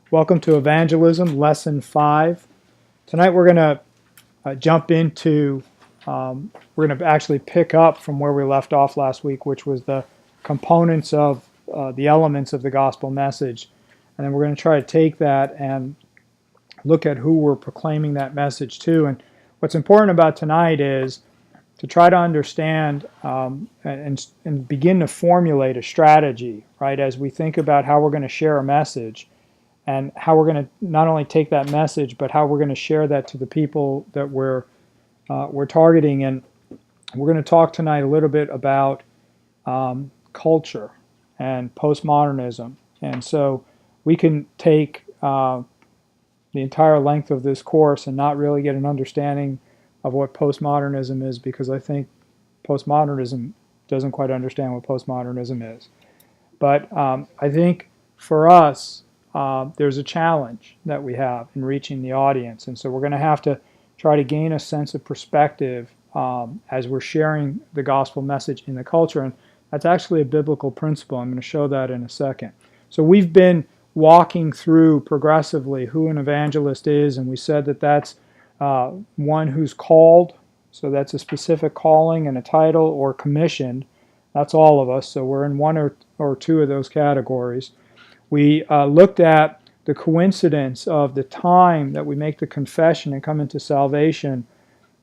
Welcome to Evangelism Lesson 5. Tonight we're going to jump into, we're going to actually pick up from where we left off last week, which was the components of the elements of the gospel message. And then we're going to try to take that and look at who we're proclaiming that message to. And what's important about tonight is to try to understand and begin to formulate a strategy, right, as we think about how we're going to share a message. And how we're going to not only take that message, but how we're going to share that to the people that we're targeting. And we're going to talk tonight a little bit about culture and postmodernism. And so we can take the entire length of this course and not really get an understanding of what postmodernism is, because I think postmodernism doesn't quite understand what postmodernism is. But I think for us, there's a challenge that we have in reaching the audience, and so we're going to have to try to gain a sense of perspective as we're sharing the gospel message in the culture, and that's actually a biblical principle. I'm going to show that in a second. So we've been walking through progressively who an evangelist is, and we said that that's one who's called, so that's a specific calling and a title, or commissioned. That's all of us, so we're in one or two of those categories. We looked at the coincidence of the time that we make the confession and come into salvation.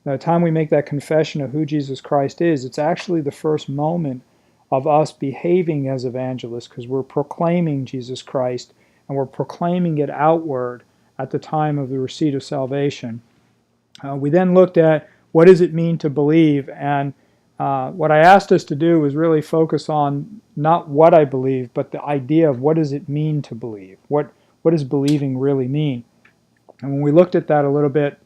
The time we make that confession of who Jesus Christ is, it's actually the first moment of us behaving as evangelists, because we're proclaiming Jesus Christ and we're proclaiming it outward at the time of the receipt of salvation. We then looked at what does it mean to believe, and what I asked us to do was really focus on not what I believe, but the idea of what does it mean to believe? What does believing really mean? And when we looked at that a little bit,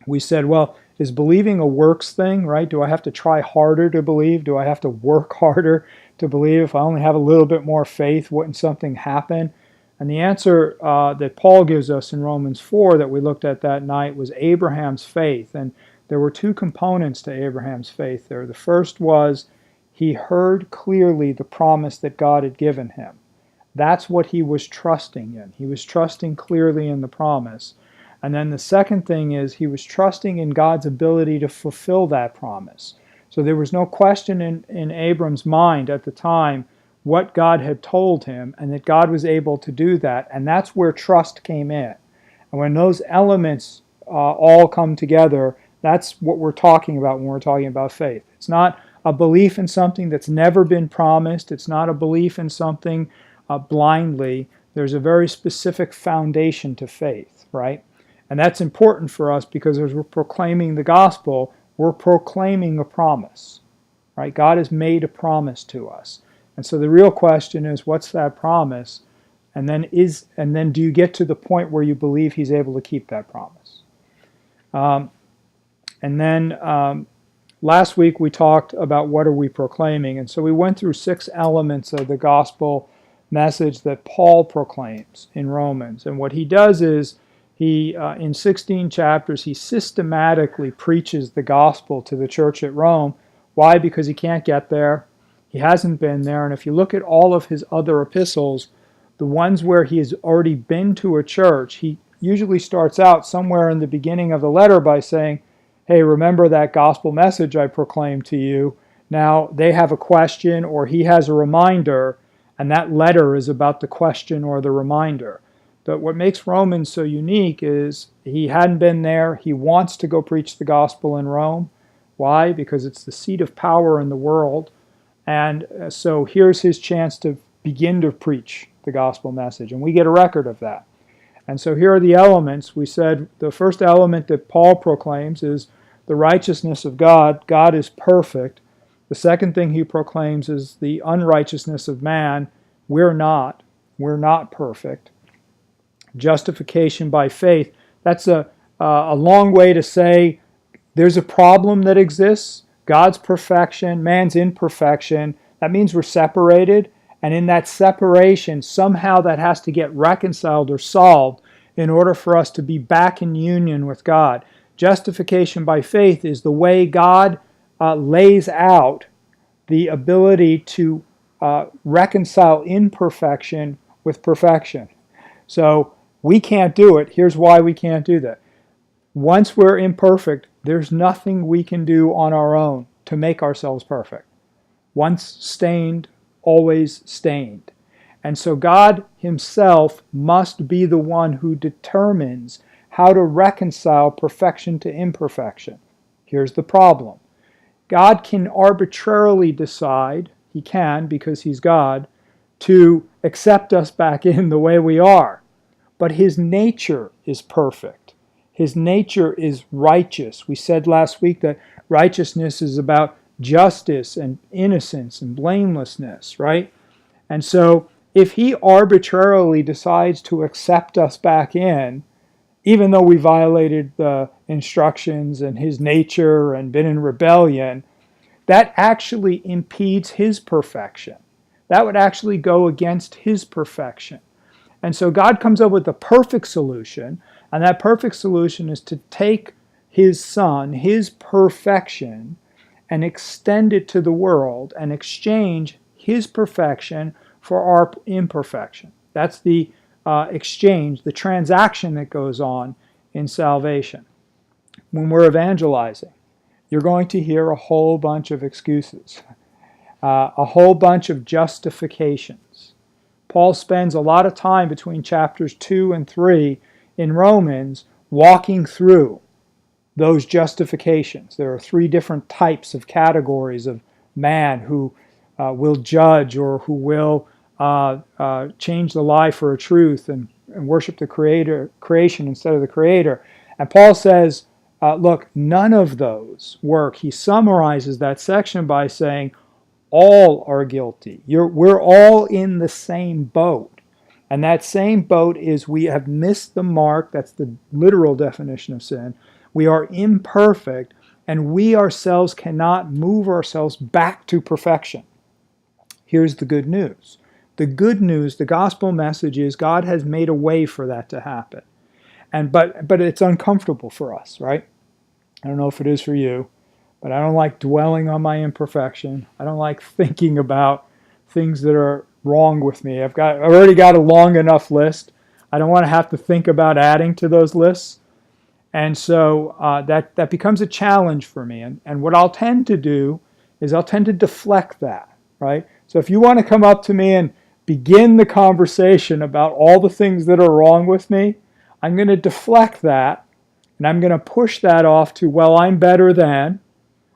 we said, well, is believing a works thing, right? Do I have to try harder to believe? Do I have to work harder to believe? If I only have a little bit more faith, wouldn't something happen? And the answer that Paul gives us in Romans 4 that we looked at that night was Abraham's faith. And there were two components to Abraham's faith there. The first was he heard clearly the promise that God had given him. That's what he was trusting in. He was trusting clearly in the promise. And then the second thing is he was trusting in God's ability to fulfill that promise. So there was no question in Abram's mind at the time what God had told him, and that God was able to do that. And that's where trust came in. And when those elements all come together, that's what we're talking about when we're talking about faith. It's not a belief in something that's never been promised. It's not a belief in something blindly. There's a very specific foundation to faith, right? And that's important for us because as we're proclaiming the gospel, we're proclaiming a promise, right? God has made a promise to us. And so the real question is, what's that promise? And then do you get to the point where you believe he's able to keep that promise? And then last week we talked about what are we proclaiming. And so we went through 6 elements of the gospel message that Paul proclaims in Romans. And what he does is he, in 16 chapters, he systematically preaches the gospel to the church at Rome. Why? Because he can't get there. He hasn't been there. And if you look at all of his other epistles, the ones where he has already been to a church, he usually starts out somewhere in the beginning of the letter by saying, hey, remember that gospel message I proclaimed to you? Now they have a question or he has a reminder, and that letter is about the question or the reminder. But what makes Romans so unique is he hadn't been there. He wants to go preach the gospel in Rome. Why? Because it's the seat of power in the world. And so here's his chance to begin to preach the gospel message. And we get a record of that. And so here are the elements. We said the first element that Paul proclaims is the righteousness of God. God is perfect. The second thing he proclaims is the unrighteousness of man. We're not. We're not perfect. Justification by faith. That's a long way to say there's a problem that exists. God's perfection, man's imperfection. That means we're separated. And in that separation, somehow that has to get reconciled or solved in order for us to be back in union with God. Justification by faith is the way God lays out the ability to reconcile imperfection with perfection. So We can't do it. Here's why we can't do that. Once we're imperfect, there's nothing we can do on our own to make ourselves perfect. Once stained, always stained. And so God himself must be the one who determines how to reconcile perfection to imperfection. Here's the problem. God can arbitrarily decide, he can because he's God, to accept us back in the way we are. But his nature is perfect. His nature is righteous. We said last week that righteousness is about justice and innocence and blamelessness, right? And so if he arbitrarily decides to accept us back in, even though we violated the instructions and his nature and been in rebellion, that actually impedes his perfection. That would actually go against his perfection. And so God comes up with the perfect solution, and that perfect solution is to take his Son, his perfection, and extend it to the world and exchange his perfection for our imperfection. That's the exchange, the transaction that goes on in salvation. When we're evangelizing, you're going to hear a whole bunch of excuses, a whole bunch of justifications. Paul spends a lot of time between chapters 2 and 3 in Romans walking through those justifications. There are 3 different types of categories of man who will judge or who will change the lie for a truth and worship the creation instead of the Creator. And Paul says, look, none of those work. He summarizes that section by saying, all are guilty. We're all in the same boat. And that same boat is we have missed the mark. That's the literal definition of sin. We are imperfect, and we ourselves cannot move ourselves back to perfection. Here's the good news. The good news, the gospel message is God has made a way for that to happen. But it's uncomfortable for us, right? I don't know if it is for you, but I don't like dwelling on my imperfection. I don't like thinking about things that are wrong with me. I've already got a long enough list. I don't want to have to think about adding to those lists. And so that becomes a challenge for me. And what I'll tend to do is I'll tend to deflect that, right? So if you want to come up to me and begin the conversation about all the things that are wrong with me, I'm going to deflect that, and I'm going to push that off to, well, I'm better than,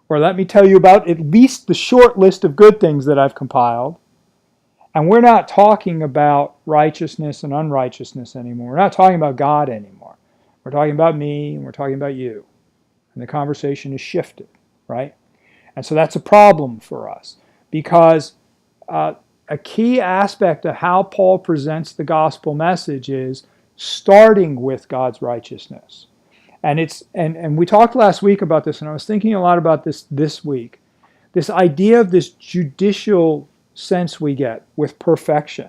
or let me tell you about at least the short list of good things that I've compiled. And we're not talking about righteousness and unrighteousness anymore. We're not talking about God anymore. We're talking about me, and we're talking about you. And the conversation is shifted, right? And so that's a problem for us, because a key aspect of how Paul presents the gospel message is starting with God's righteousness. And we talked last week about this, and I was thinking a lot about this week. This idea of this judicial sense we get with perfection.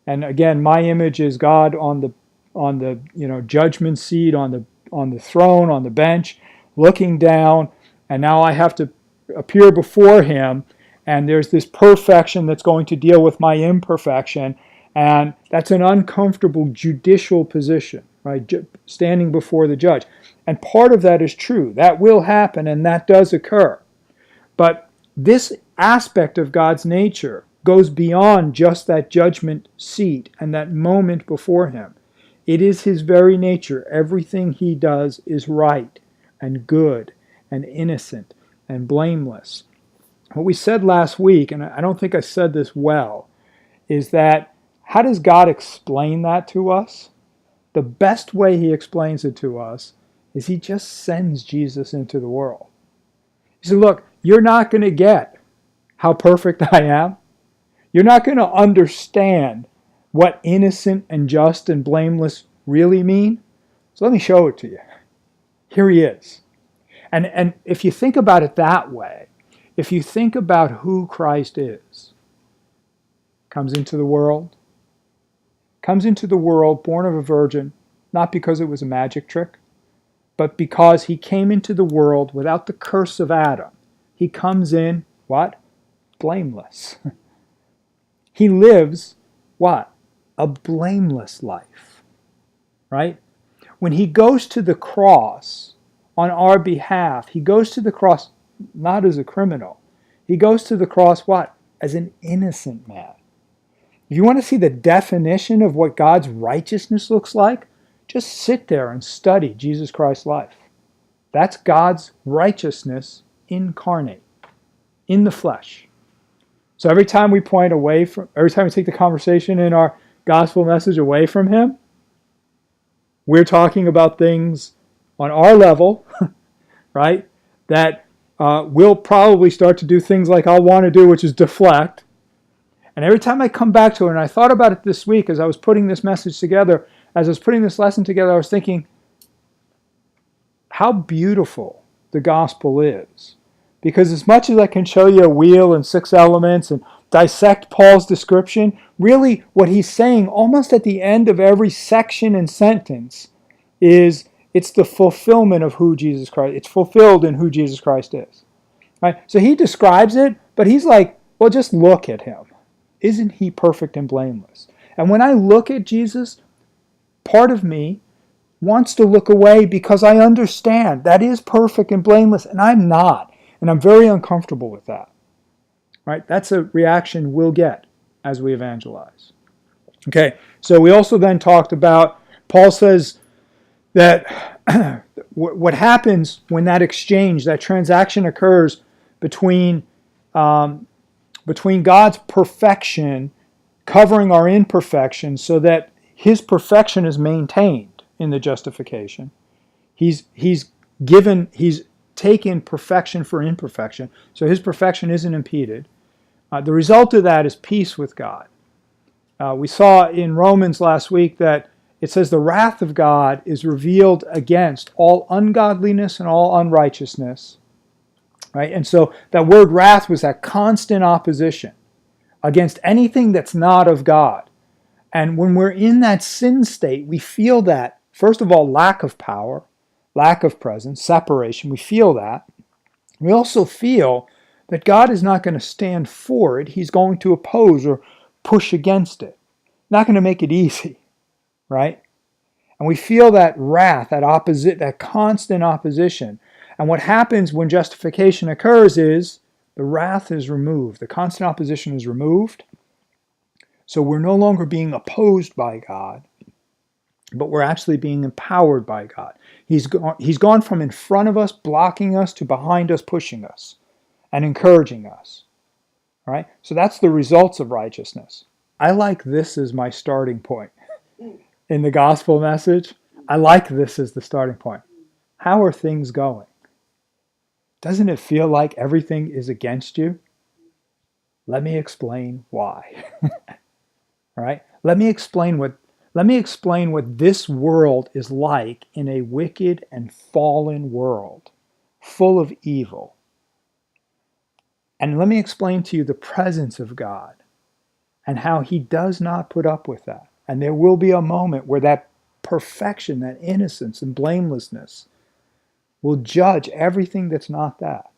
And again, my image is God on the judgment seat, on the throne, on the bench, looking down, and now I have to appear before him, and there's this perfection that's going to deal with my imperfection, and that's an uncomfortable judicial position, right? Standing before the judge. And part of that is true. That will happen, and that does occur. But this aspect of God's nature goes beyond just that judgment seat and that moment before him. It is his very nature. Everything he does is right and good and innocent and blameless. What we said last week, and I don't think I said this well, is that how does God explain that to us? The best way he explains it to us is he just sends Jesus into the world. He said, look, you're not going to get how perfect I am. You're not going to understand what innocent and just and blameless really mean. So let me show it to you. Here he is. And if you think about it that way, if you think about who Christ is, comes into the world born of a virgin, not because it was a magic trick, but because he came into the world without the curse of Adam. He comes in, what? Blameless. He lives, what? A blameless life. right? When he goes to the cross on our behalf, he goes to the cross not as a criminal. He goes to the cross what? As an innocent man. If you want to see the definition of what God's righteousness looks like, just sit there and study Jesus Christ's life. That's God's righteousness incarnate, in the flesh. So every time we take the conversation in our gospel message away from him, we're talking about things on our level, right? That we'll probably start to do things like I'll want to do, which is deflect. And every time I come back to it, and I thought about it this week as I was putting this message together, as I was putting this lesson together, I was thinking how beautiful the gospel is. Because as much as I can show you a wheel and 6 elements and dissect Paul's description, really what he's saying almost at the end of every section and sentence is it's the fulfillment of who Jesus Christ, it's fulfilled in who Jesus Christ is. Right? So he describes it, but he's like, well, just look at him. Isn't he perfect and blameless? And when I look at Jesus, part of me wants to look away because I understand that is perfect and blameless, and I'm not. And I'm very uncomfortable with that. Right? That's a reaction we'll get as we evangelize. Okay, so we also then talked about, Paul says that what happens when that exchange, that transaction occurs between God's perfection covering our imperfection so that his perfection is maintained in the justification. He's taken perfection for imperfection, so his perfection isn't impeded. The result of that is peace with God. We saw in Romans last week that it says the wrath of God is revealed against all ungodliness and all unrighteousness. Right? And so that word wrath was that constant opposition against anything that's not of God. And when we're in that sin state, we feel that, first of all, lack of power, lack of presence, separation. We feel that. We also feel that God is not going to stand for it. He's going to oppose or push against it. Not going to make it easy, right? And we feel that wrath, that constant opposition. And what happens when justification occurs is the wrath is removed. The constant opposition is removed. So we're no longer being opposed by God, but we're actually being empowered by God. He's gone from in front of us, blocking us, to behind us, pushing us and encouraging us. All right? So that's the results of righteousness. I like this as my starting point in the gospel message. I like this as the starting point. How are things going? Doesn't it feel like everything is against you? Let me explain why. All right? Let me explain what this world is like in a wicked and fallen world, full of evil. And let me explain to you the presence of God and how he does not put up with that. And there will be a moment where that perfection, that innocence and blamelessness will judge everything that's not that.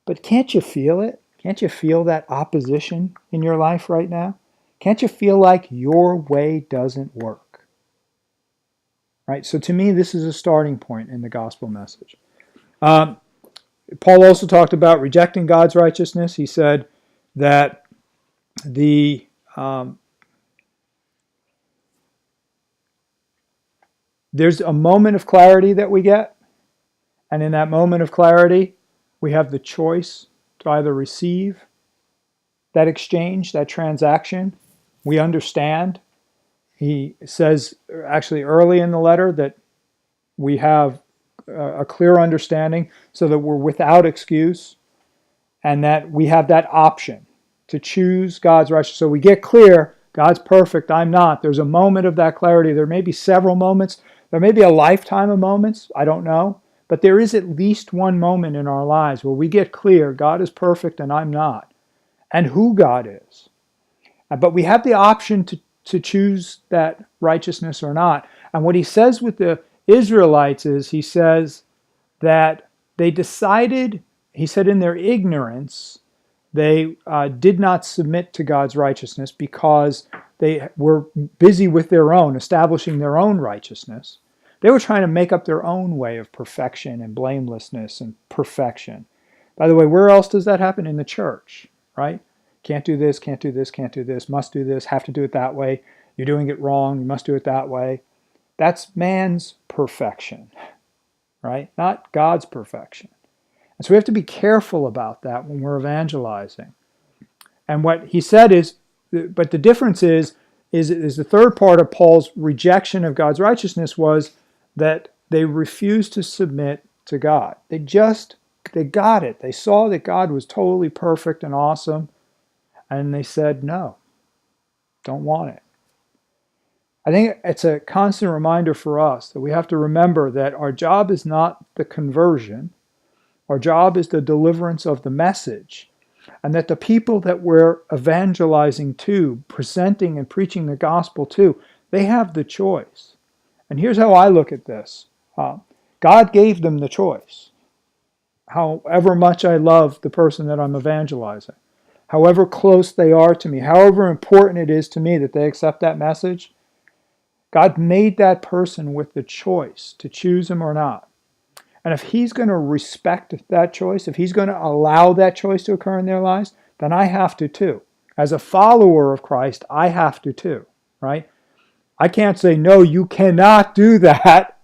But can't you feel it? Can't you feel that opposition in your life right now? Can't you feel like your way doesn't work? Right? So to me, this is a starting point in the gospel message. Paul also talked about rejecting God's righteousness. He said that there's a moment of clarity that we get. And in that moment of clarity, we have the choice to either receive that exchange, that transaction. We understand. He says actually early in the letter that we have a clear understanding so that we're without excuse and that we have that option to choose God's righteousness. So we get clear, God's perfect, I'm not. There's a moment of that clarity. There may be several moments. There may be a lifetime of moments. I don't know. But there is at least one moment in our lives where we get clear, God is perfect and I'm not, and who God is. But we have the option to choose that righteousness or not. And what he says with the Israelites is, he says that they decided, he said in their ignorance, they did not submit to God's righteousness because They were busy with their own, establishing their own righteousness. They were trying to make up their own way of perfection and blamelessness and perfection. By the way, where else does that happen? In the church, right? Can't do this, can't do this, can't do this, must do this, have to do it that way. You're doing it wrong, you must do it that way. That's man's perfection, right? Not God's perfection. And so we have to be careful about that when we're evangelizing. And what he said is, but the difference is the third part of Paul's rejection of God's righteousness was that they refused to submit to God. They got it. They saw that God was totally perfect and awesome, and they said, no, don't want it. I think it's a constant reminder for us that we have to remember that our job is not the conversion. Our job is the deliverance of the message. And that the people that we're evangelizing to, presenting and preaching the gospel to, they have the choice. And here's how I look at this. God gave them the choice. However much I love the person that I'm evangelizing, however close they are to me, however important it is to me that they accept that message, God made that person with the choice to choose him or not. And if he's going to respect that choice, if he's going to allow that choice to occur in their lives, then I have to too. As a follower of Christ, I have to too, right? I can't say, no, you cannot do that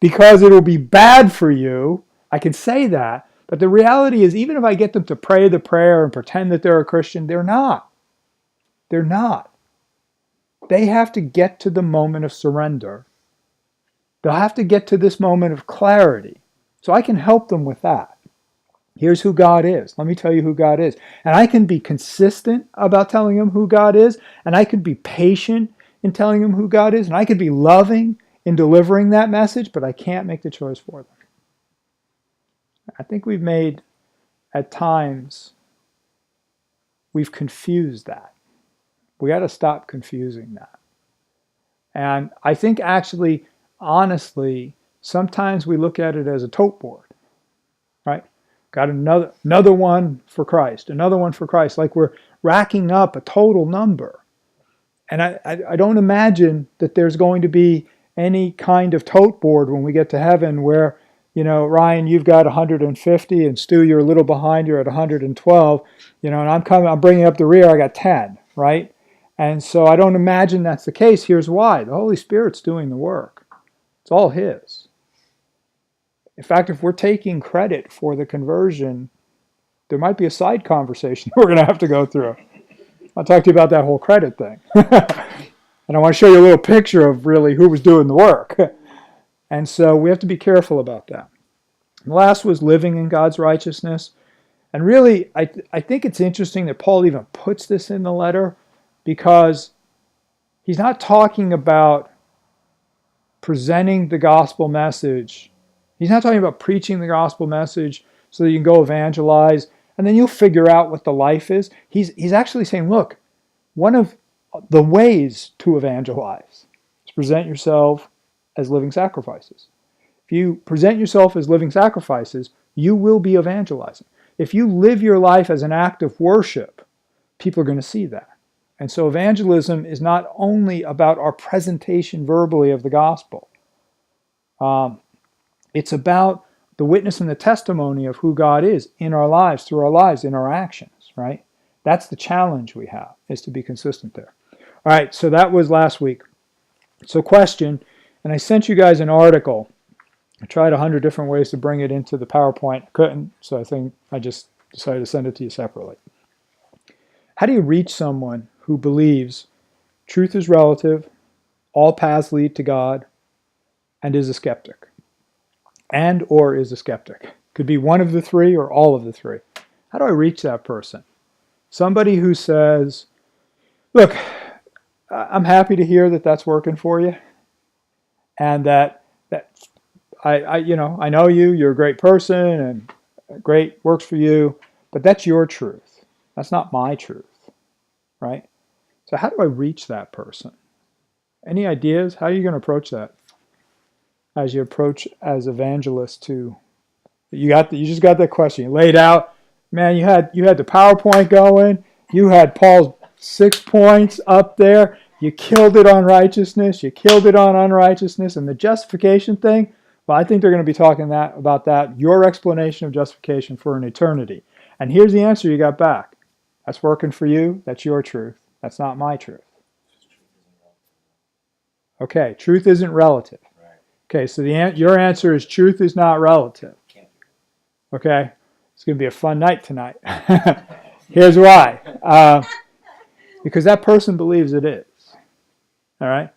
because it'll be bad for you. I can say that, but the reality is even if I get them to pray the prayer and pretend that they're a Christian, they're not. They're not. They have to get to the moment of surrender. They'll have to get to this moment of clarity. So I can help them with that. Here's who God is. Let me tell you who God is. And I can be consistent about telling them who God is, and I can be patient in telling them who God is, and I can be loving in delivering that message, but I can't make the choice for them. I think we've made, at times, we've confused that. We got to stop confusing that. And I think actually, honestly, sometimes we look at it as a tote board, right? Got another one for Christ, another one for Christ, like we're racking up a total number. And I don't imagine that there's going to be any kind of tote board when we get to heaven where, Ryan, you've got 150, and Stu, you're a little behind, you're at 112, and I'm bringing up the rear, I got 10, right? And so I don't imagine that's the case. Here's why. The Holy Spirit's doing the work. It's all His. In fact, if we're taking credit for the conversion, there might be a side conversation we're going to have to go through. I'll talk to you about that whole credit thing. And I want to show you a little picture of really who was doing the work. And so we have to be careful about that. And the last was living in God's righteousness. And really, I think it's interesting that Paul even puts this in the letter because he's not talking about presenting the gospel message. He's not talking about preaching the gospel message so that you can go evangelize and then you'll figure out what the life is. He's actually saying, look, one of the ways to evangelize is present yourself as living sacrifices. If you present yourself as living sacrifices, you will be evangelizing. If you live your life as an act of worship, people are going to see that. And so evangelism is not only about our presentation verbally of the gospel. It's about the witness and the testimony of who God is in our lives, through our lives, in our actions, right? That's the challenge we have, is to be consistent there. All right, so that was last week. So question, and I sent you guys an article. I tried 100 different ways to bring it into the PowerPoint. Couldn't, so I think I just decided to send it to you separately. How do you reach someone who believes truth is relative, all paths lead to God, and is a skeptic? And or is a skeptic. Could be one of the three or all of the three. How do I reach that person? Somebody who says, look, I'm happy to hear that that's working for you, and that I know you're a great person and great works for you, but that's your truth. That's not my truth, right? So how do I reach that person? Any ideas? How are you going to approach that? As you approach as evangelist to, you just got that question. You laid out, man, you had the PowerPoint going, you had Paul's 6 points up there, You killed it on righteousness. You killed it on unrighteousness. And the justification thing, well, I think they're going to be talking about that, your explanation of justification for an eternity. And here's the answer you got back. That's working for you. That's your truth. That's not my truth. Okay, truth isn't relative. Okay, so your answer is truth is not relative. Okay, it's going to be a fun night tonight. Here's why. Because that person believes it is. All right?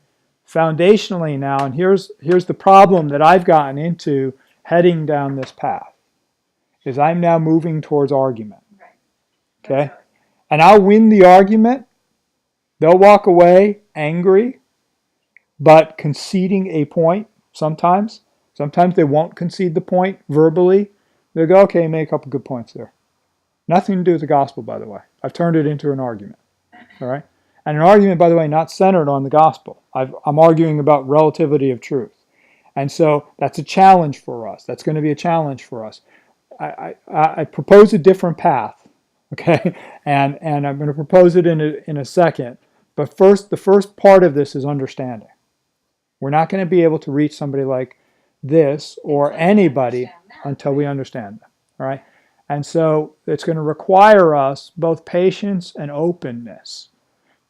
Foundationally now, and here's the problem that I've gotten into heading down this path, is I'm now moving towards argument. Okay? And I'll win the argument. They'll walk away angry, but conceding a point sometimes. Sometimes they won't concede the point verbally. They'll go, okay, make a couple good points there. Nothing to do with the gospel, by the way. I've turned it into an argument. All right? And an argument, by the way, not centered on the gospel. I'm arguing about relativity of truth. And so that's a challenge for us. That's going to be a challenge for us. I propose a different path, okay? And I'm going to propose it in a second. But first, the first part of this is understanding. We're not going to be able to reach somebody like this or anybody until we understand them, all right? And so it's going to require us both patience and openness,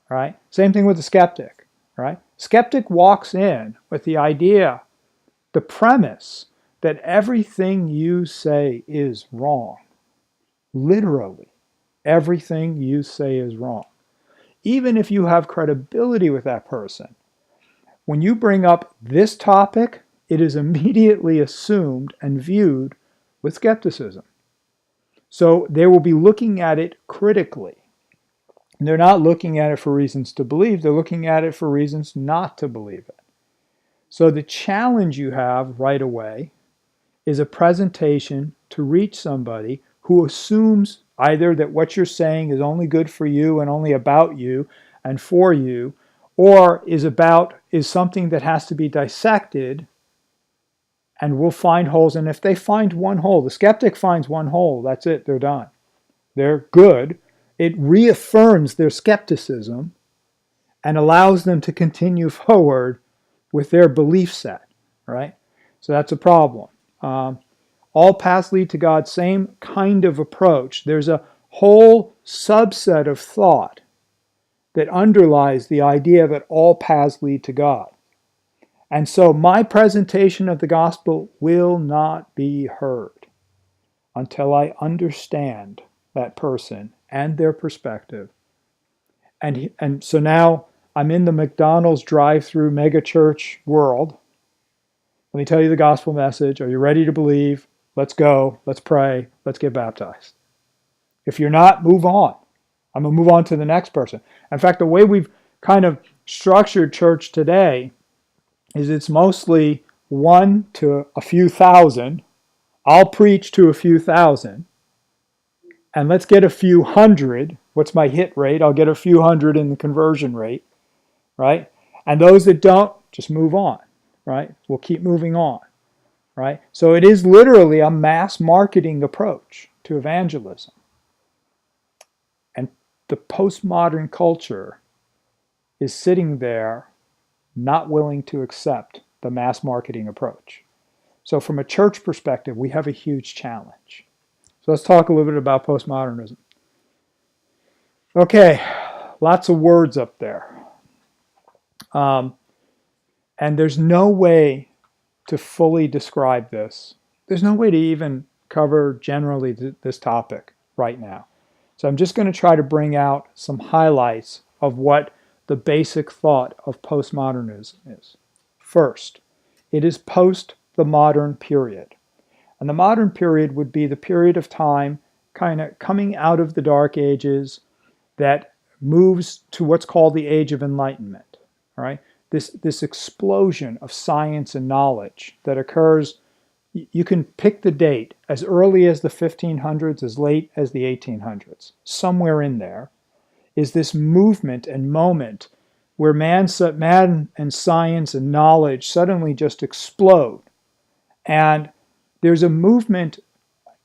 right? Same thing with the skeptic, right? Skeptic walks in with the idea, the premise that everything you say is wrong. Literally, everything you say is wrong. Even if you have credibility with that person, when you bring up this topic, it is immediately assumed and viewed with skepticism. So they will be looking at it critically. They're not looking at it for reasons to believe. They're looking at it for reasons not to believe it. So the challenge you have right away is a presentation to reach somebody who assumes either that what you're saying is only good for you and only about you and for you, or is something that has to be dissected and will find holes. And if they find one hole, the skeptic finds one hole, that's it, they're done. They're good. It reaffirms their skepticism and allows them to continue forward with their belief set, right? So that's a problem. All paths lead to God, same kind of approach. There's a whole subset of thought that underlies the idea that all paths lead to God. And so my presentation of the gospel will not be heard until I understand that person and their perspective. And so now I'm in the McDonald's drive-through megachurch world. Let me tell you the gospel message. Are you ready to believe? Let's go. Let's pray. Let's get baptized. If you're not, move on. I'm going to move on to the next person. In fact, the way we've kind of structured church today is it's mostly 1 to a few thousand. I'll preach to a few thousand. And let's get a few hundred. What's my hit rate? I'll get a few hundred in the conversion rate, right? And those that don't, just move on, right? We'll keep moving on, right? So it is literally a mass marketing approach to evangelism. And the postmodern culture is sitting there not willing to accept the mass marketing approach. So from a church perspective, we have a huge challenge. So let's talk a little bit about postmodernism. Okay, lots of words up there. And there's no way to fully describe this. There's no way to even cover generally this topic right now. So I'm just going to try to bring out some highlights of what the basic thought of postmodernism is. First, it is post the modern period. And the modern period would be the period of time kind of coming out of the Dark Ages that moves to what's called the Age of Enlightenment. All right? This explosion of science and knowledge that occurs, you can pick the date, as early as the 1500s, as late as the 1800s. Somewhere in there is this movement and moment where man and science and knowledge suddenly just explode. And there's a movement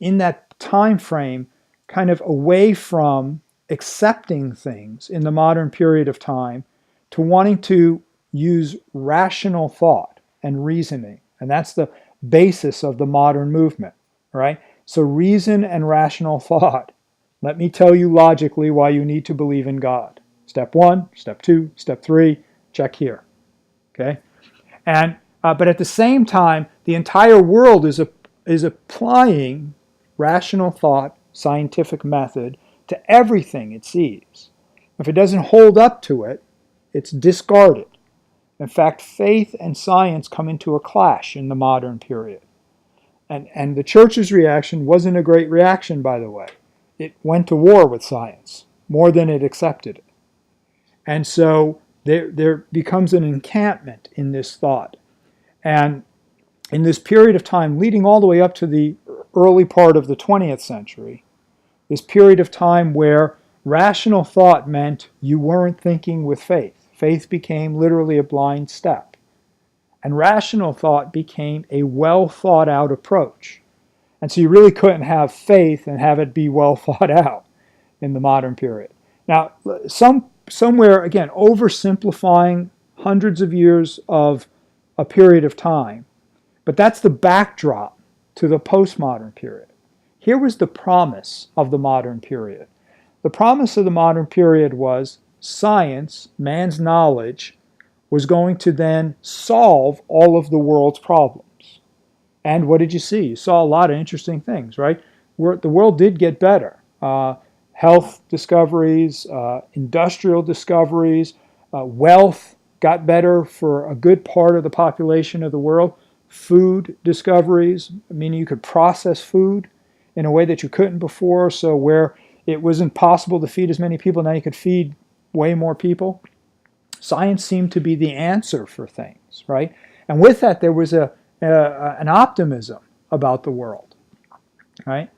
in that time frame kind of away from accepting things in the modern period of time to wanting to use rational thought and reasoning. And that's the basis of the modern movement, right? So reason and rational thought. Let me tell you logically why you need to believe in God. Step 1, step 2, step 3, check here. Okay? And but at the same time, the entire world is applying rational thought, scientific method to everything it sees. If it doesn't hold up to it, it's discarded. In fact, faith and science come into a clash in the modern period. And the church's reaction wasn't a great reaction, by the way. It went to war with science more than it accepted it. And so there becomes an encampment in this thought. And in this period of time, leading all the way up to the early part of the 20th century, this period of time where rational thought meant you weren't thinking with faith. Faith became literally a blind step. And rational thought became a well thought out approach. And so you really couldn't have faith and have it be well thought out in the modern period. Now, somewhere, again, oversimplifying hundreds of years of a period of time, but that's the backdrop to the postmodern period. Here was the promise of the modern period. The promise of the modern period was science, man's knowledge, was going to then solve all of the world's problems. And what did you see? You saw a lot of interesting things, right? The world did get better. Health discoveries, industrial discoveries, wealth got better for a good part of the population of the world. Food discoveries, meaning you could process food in a way that you couldn't before, so where it wasn't possible to feed as many people, now you could feed way more people. Science seemed to be the answer for things, right? And with that, there was an optimism about the world, right?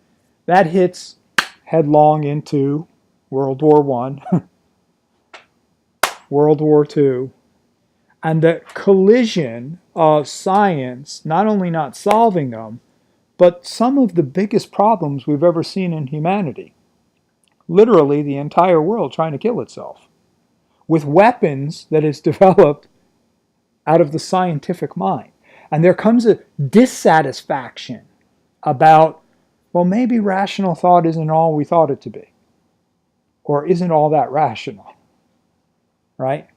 That hits headlong into World War I, World War II, and the collision of science not only not solving them, but some of the biggest problems we've ever seen in humanity. Literally the entire world trying to kill itself with weapons that is developed out of the scientific mind. And there comes a dissatisfaction about, well, maybe rational thought isn't all we thought it to be, or isn't all that rational, right?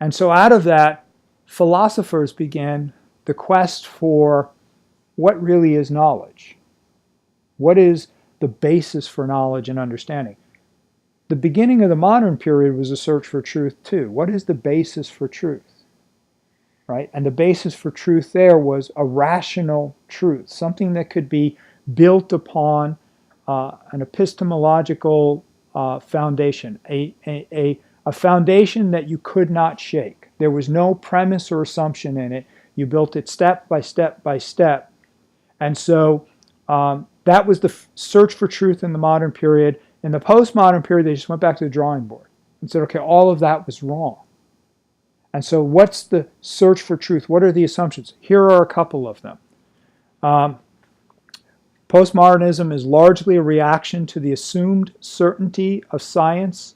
And so out of that, philosophers began the quest for what really is knowledge. What is the basis for knowledge and understanding? The beginning of the modern period was a search for truth too. What is the basis for truth? Right? And the basis for truth there was a rational truth, something that could be built upon an epistemological foundation, a foundation that you could not shake. There was no premise or assumption in it. You built it step by step by step. And so that was the search for truth in the modern period. In the postmodern period, they just went back to the drawing board and said, okay, all of that was wrong. And so what's the search for truth? What are the assumptions? Here are a couple of them. Postmodernism is largely a reaction to the assumed certainty of science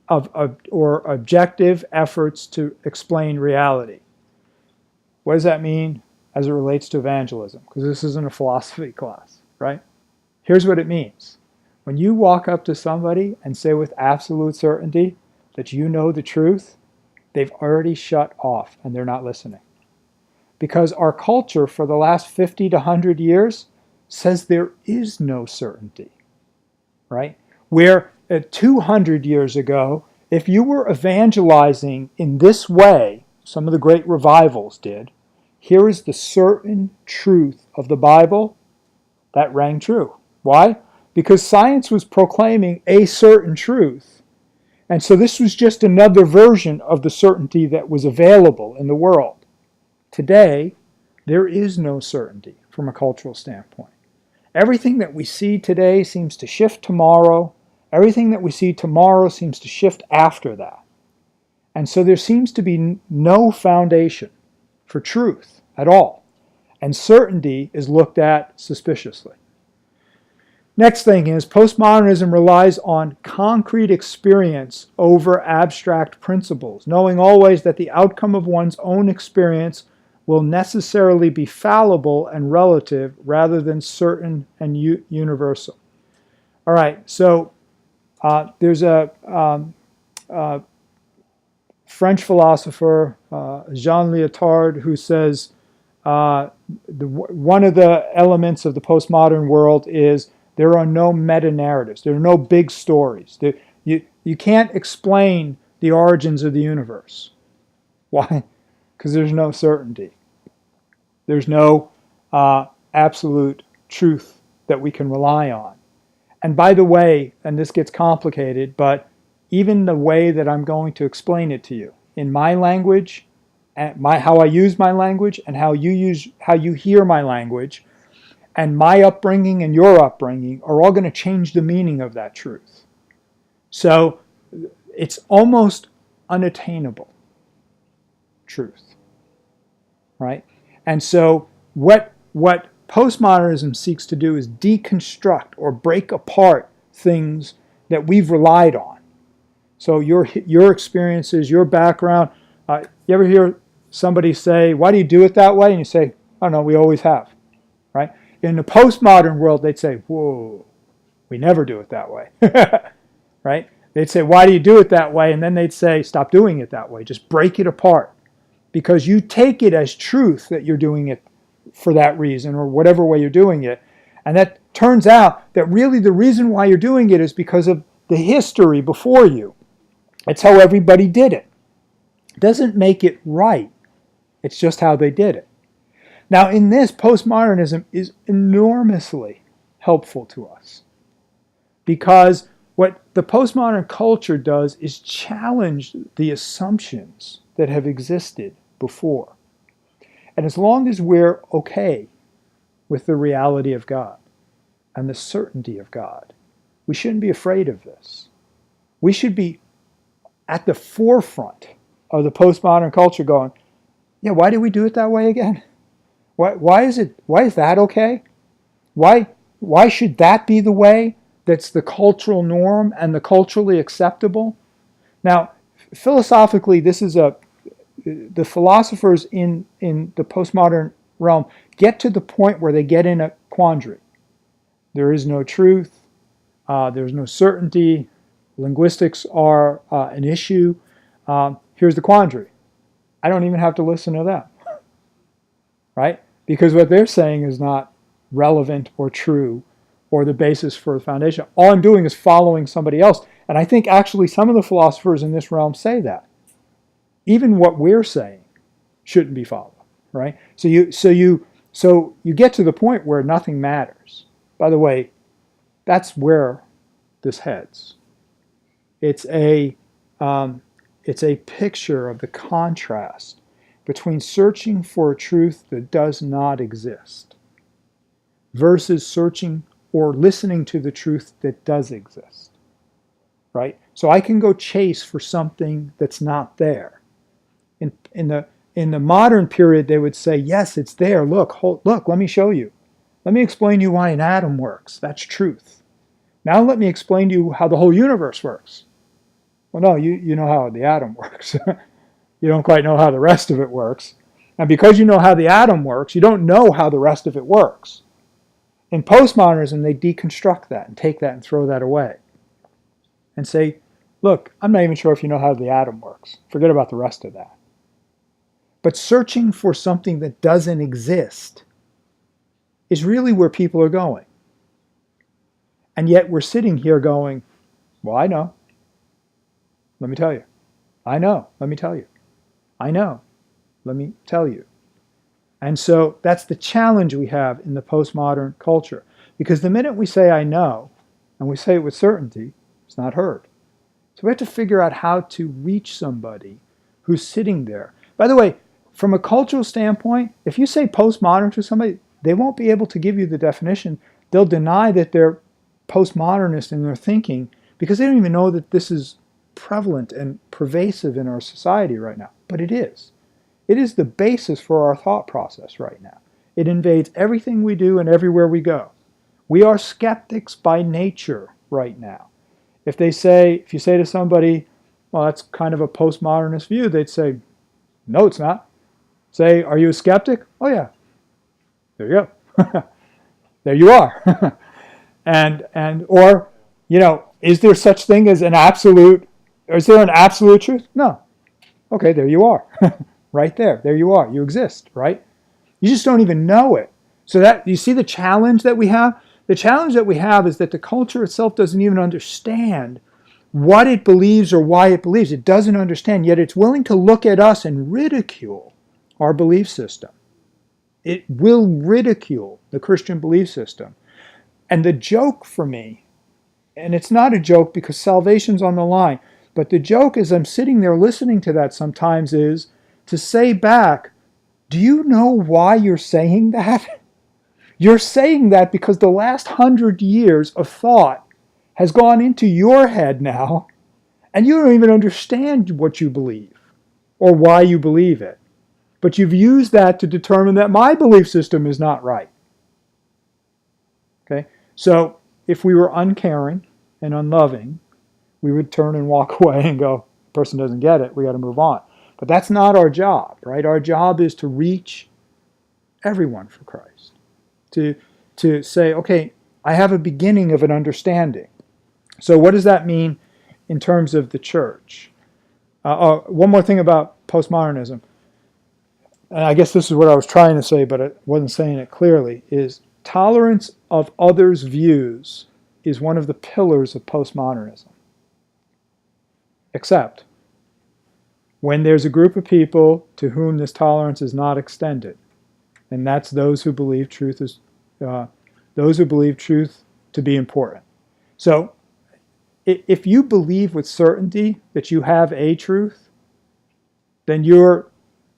or objective efforts to explain reality. What does that mean as it relates to evangelism? Because this isn't a philosophy class, right? Here's what it means. When you walk up to somebody and say with absolute certainty that you know the truth, they've already shut off and they're not listening. Because our culture for the last 50 to 100 years says there is no certainty, right? Where 200 years ago, if you were evangelizing in this way, some of the great revivals did, here is the certain truth of the Bible, that rang true. Why? Because science was proclaiming a certain truth. And so this was just another version of the certainty that was available in the world. Today, there is no certainty from a cultural standpoint. Everything that we see today seems to shift tomorrow. Everything that we see tomorrow seems to shift after that. And so there seems to be no foundation for truth at all. And certainty is looked at suspiciously. Next thing is postmodernism relies on concrete experience over abstract principles, knowing always that the outcome of one's own experience will necessarily be fallible and relative rather than certain and universal. All right, so there's a French philosopher, Jean Lyotard, who says one of the elements of the postmodern world is there are no meta-narratives. There are no big stories. You can't explain the origins of the universe. Why? Because there's no certainty. There's no absolute truth that we can rely on. And by the way, and this gets complicated, but even the way that I'm going to explain it to you, in my language, how I use my language, and how you hear my language, and my upbringing and your upbringing are all going to change the meaning of that truth. So it's almost unattainable truth, right? And so what postmodernism seeks to do is deconstruct or break apart things that we've relied on. So your experiences, your background. You ever hear somebody say, "Why do you do it that way?" And you say, "I don't know, we always have," right? In the postmodern world, they'd say, "Whoa, we never do it that way," right? They'd say, "Why do you do it that way?" And then they'd say, "Stop doing it that way. Just break it apart." Because you take it as truth that you're doing it for that reason or whatever way you're doing it. And that turns out that really the reason why you're doing it is because of the history before you. It's how everybody did it. It doesn't make it right. It's just how they did it. Now in this, postmodernism is enormously helpful to us. Because what the postmodern culture does is challenge the assumptions that have existed before. And as long as we're okay with the reality of God and the certainty of God, we shouldn't be afraid of this. We should be at the forefront of the postmodern culture going, yeah, why do we do it that way again? Why is that okay? Why should that be the way that's the cultural norm and the culturally acceptable? Now, philosophically, this is the philosophers in the postmodern realm get to the point where they get in a quandary. There is no truth. There's no certainty. Linguistics are an issue. Here's the quandary. I don't even have to listen to them, right? Because what they're saying is not relevant or true or the basis for the foundation. All I'm doing is following somebody else. And I think actually some of the philosophers in this realm say that. Even what we're saying shouldn't be followed, right? So you get to the point where nothing matters. By the way, that's where this heads. It's a picture of the contrast between searching for a truth that does not exist versus searching or listening to the truth that does exist, right? So I can go chase for something that's not there. In the modern period, they would say, yes, it's there. Look, let me show you. Let me explain to you why an atom works. That's truth. Now let me explain to you how the whole universe works. Well, no, you know how the atom works. You don't quite know how the rest of it works. And because you know how the atom works, you don't know how the rest of it works. In postmodernism, they deconstruct that and take that and throw that away. And say, look, I'm not even sure if you know how the atom works. Forget about the rest of that. But searching for something that doesn't exist is really where people are going. And yet we're sitting here going, well, I know. Let me tell you. I know. Let me tell you. I know. Let me tell you. And so that's the challenge we have in the postmodern culture. Because the minute we say I know, and we say it with certainty, it's not heard. So we have to figure out how to reach somebody who's sitting there. By the way, from a cultural standpoint, if you say postmodern to somebody, they won't be able to give you the definition. They'll deny that they're postmodernist in their thinking because they don't even know that this is prevalent and pervasive in our society right now. But it is. It is the basis for our thought process right now. It invades everything we do and everywhere we go. We are skeptics by nature right now. If you say to somebody, well, that's kind of a postmodernist view, they'd say, no, it's not. Say, are you a skeptic? Oh, yeah. There you go. There you are. Or, is there such thing as an absolute, or is there an absolute truth? No. Okay, there you are. Right there. There you are. You exist, right? You just don't even know it. So that, you see the challenge that we have? The challenge that we have is that the culture itself doesn't even understand what it believes or why it believes. It doesn't understand, yet it's willing to look at us and ridicule our belief system. It will ridicule the Christian belief system. And the joke for me, and it's not a joke because salvation's on the line, but the joke as I'm sitting there listening to that sometimes is to say back, do you know why you're saying that? You're saying that because the last 100 years of thought has gone into your head now, and you don't even understand what you believe or why you believe it. But you've used that to determine that my belief system is not right. Okay? So if we were uncaring and unloving, we would turn and walk away and go, the person doesn't get it, we got to move on. But that's not our job, right? Our job is to reach everyone for Christ. To say, okay, I have a beginning of an understanding. So what does that mean in terms of the church? One more thing about postmodernism, and I guess this is what I was trying to say, but I wasn't saying it clearly, is tolerance of others' views is one of the pillars of postmodernism. Except when there's a group of people to whom this tolerance is not extended, and that's those who believe truth to be important. So, if you believe with certainty that you have a truth, then you're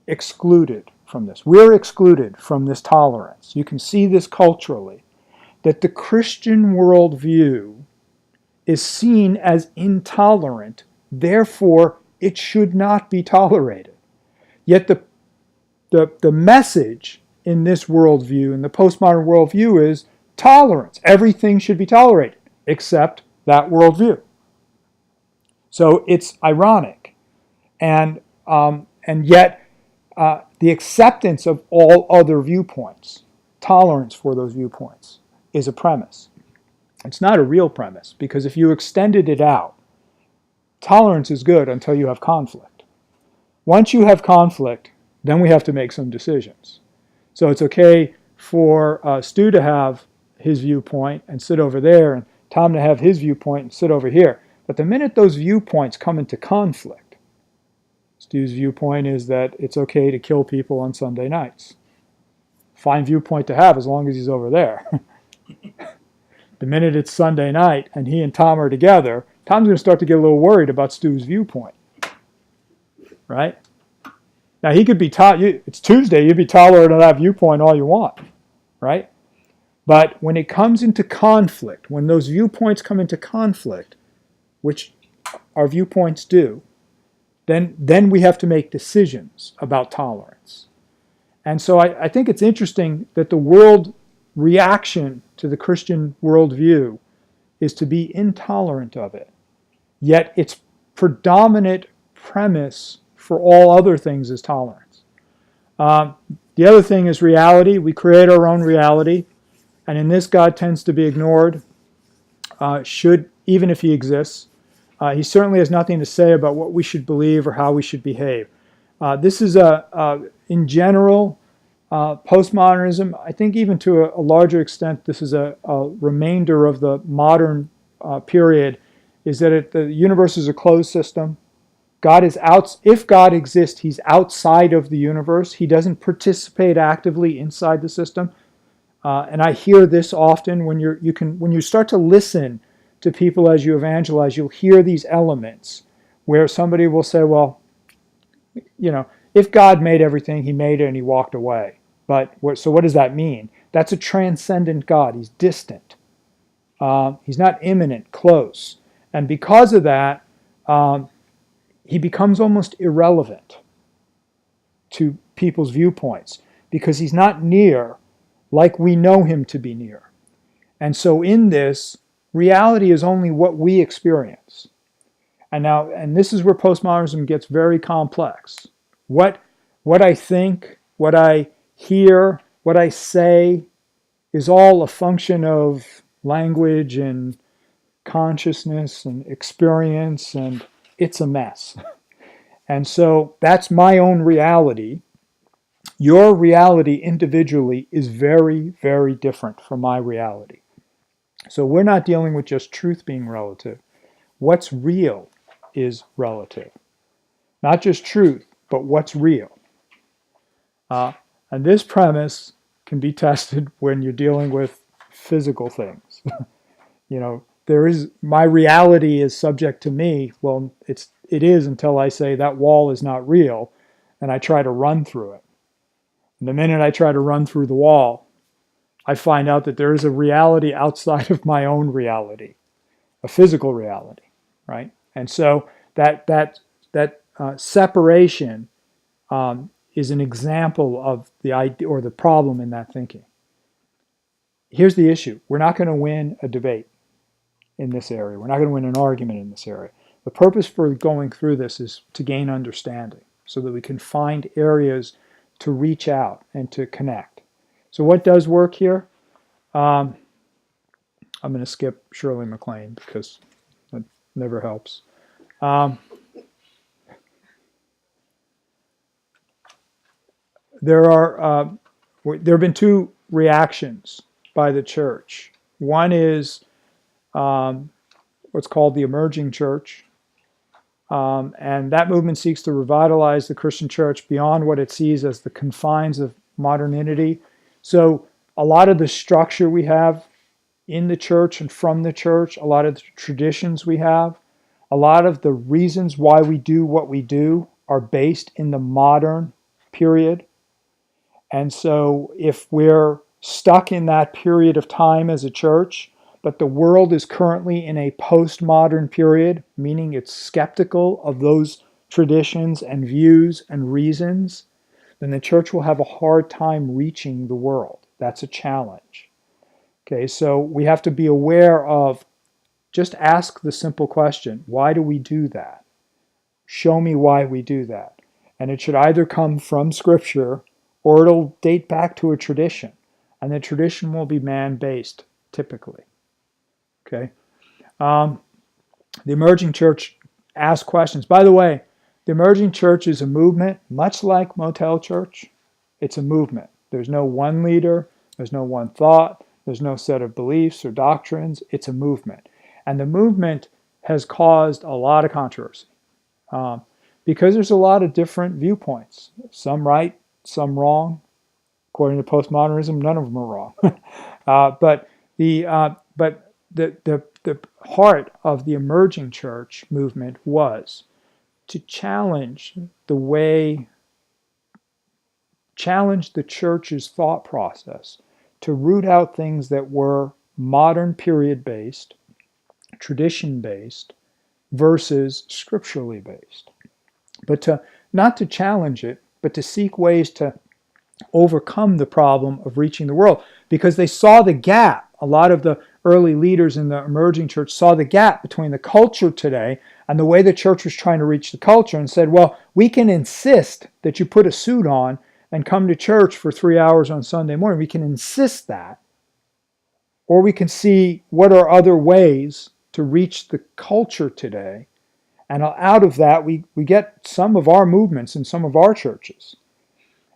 excluded from this. We're excluded from this tolerance. You can see this culturally, that the Christian worldview is seen as intolerant, therefore it should not be tolerated. Yet the message in this worldview, in the postmodern worldview, is tolerance. Everything should be tolerated, except that worldview. So it's ironic. And yet the acceptance of all other viewpoints, tolerance for those viewpoints, is a premise. It's not a real premise, because if you extended it out, tolerance is good until you have conflict. Once you have conflict, then we have to make some decisions. So it's okay for Stu to have his viewpoint and sit over there, and Tom to have his viewpoint and sit over here. But the minute those viewpoints come into conflict, Stu's viewpoint is that it's okay to kill people on Sunday nights. Fine viewpoint to have as long as he's over there. The minute it's Sunday night and he and Tom are together, Tom's going to start to get a little worried about Stu's viewpoint. Right? Now he could be, it's Tuesday, you'd be tolerant of that viewpoint all you want. Right? But when it comes into conflict, when those viewpoints come into conflict, which our viewpoints do, then we have to make decisions about tolerance. And so I think it's interesting that the world reaction to the Christian worldview is to be intolerant of it. Yet its predominant premise for all other things is tolerance. The other thing is reality. We create our own reality. And in this, God tends to be ignored, even if he exists. He certainly has nothing to say about what we should believe or how we should behave. This is, in general, postmodernism. I think even to a larger extent, this is a remainder of the modern period, is that the universe is a closed system. God is out. If God exists, he's outside of the universe. He doesn't participate actively inside the system. And I hear this often when you start to listen to people as you evangelize, you'll hear these elements where somebody will say, well, if God made everything, he made it and he walked away. So what does that mean? That's a transcendent God. He's distant. He's not immanent, close. And because of that, he becomes almost irrelevant to people's viewpoints because he's not near like we know him to be near. And so in this, reality is only what we experience. And this is where postmodernism gets very complex. What I think, what I hear, what I say is all a function of language and consciousness and experience, and it's a mess. And so that's my own reality. Your reality individually is very, very different from my reality. So we're not dealing with just truth being relative. What's real is relative. Not just truth, but what's real. And this premise can be tested when you're dealing with physical things. My reality is subject to me. Well, it is until I say that wall is not real, and I try to run through it. And the minute I try to run through the wall, I find out that there is a reality outside of my own reality, a physical reality, right? And so that separation is an example of the idea or the problem in that thinking. Here's the issue: we're not going to win a debate in this area. We're not going to win an argument in this area. The purpose for going through this is to gain understanding so that we can find areas to reach out and to connect. So what does work here? I'm going to skip Shirley MacLaine because that never helps. There have been two reactions by the church. One is what's called the emerging church, and that movement seeks to revitalize the Christian church beyond what it sees as the confines of modernity. So a lot of the structure we have in the church and from the church, a lot of the traditions we have, a lot of the reasons why we do what we do are based in the modern period. And so if we're stuck in that period of time as a church, but the world is currently in a postmodern period, meaning it's skeptical of those traditions and views and reasons, then the church will have a hard time reaching the world. That's a challenge. Okay, so we have to be aware of, just ask the simple question, why do we do that? Show me why we do that. And it should either come from Scripture or it'll date back to a tradition. And the tradition will be man-based, typically. Okay. The emerging church asks questions. By the way, the emerging church is a movement, much like Motel Church. It's a movement. There's no one leader. There's no one thought. There's no set of beliefs or doctrines. It's a movement. And the movement has caused a lot of controversy because there's a lot of different viewpoints. Some right, some wrong. According to postmodernism, none of them are wrong. But the heart of the emerging church movement was to challenge the church's thought process, to root out things that were modern period based, tradition based, versus scripturally based. But not to challenge it, but to seek ways to overcome the problem of reaching the world, because they saw the gap. A lot of the early leaders in the emerging church saw the gap between the culture today and the way the church was trying to reach the culture, and said, well, we can insist that you put a suit on and come to church for 3 hours on Sunday morning. We can insist that. Or we can see what are other ways to reach the culture today. And out of that, we get some of our movements in some of our churches.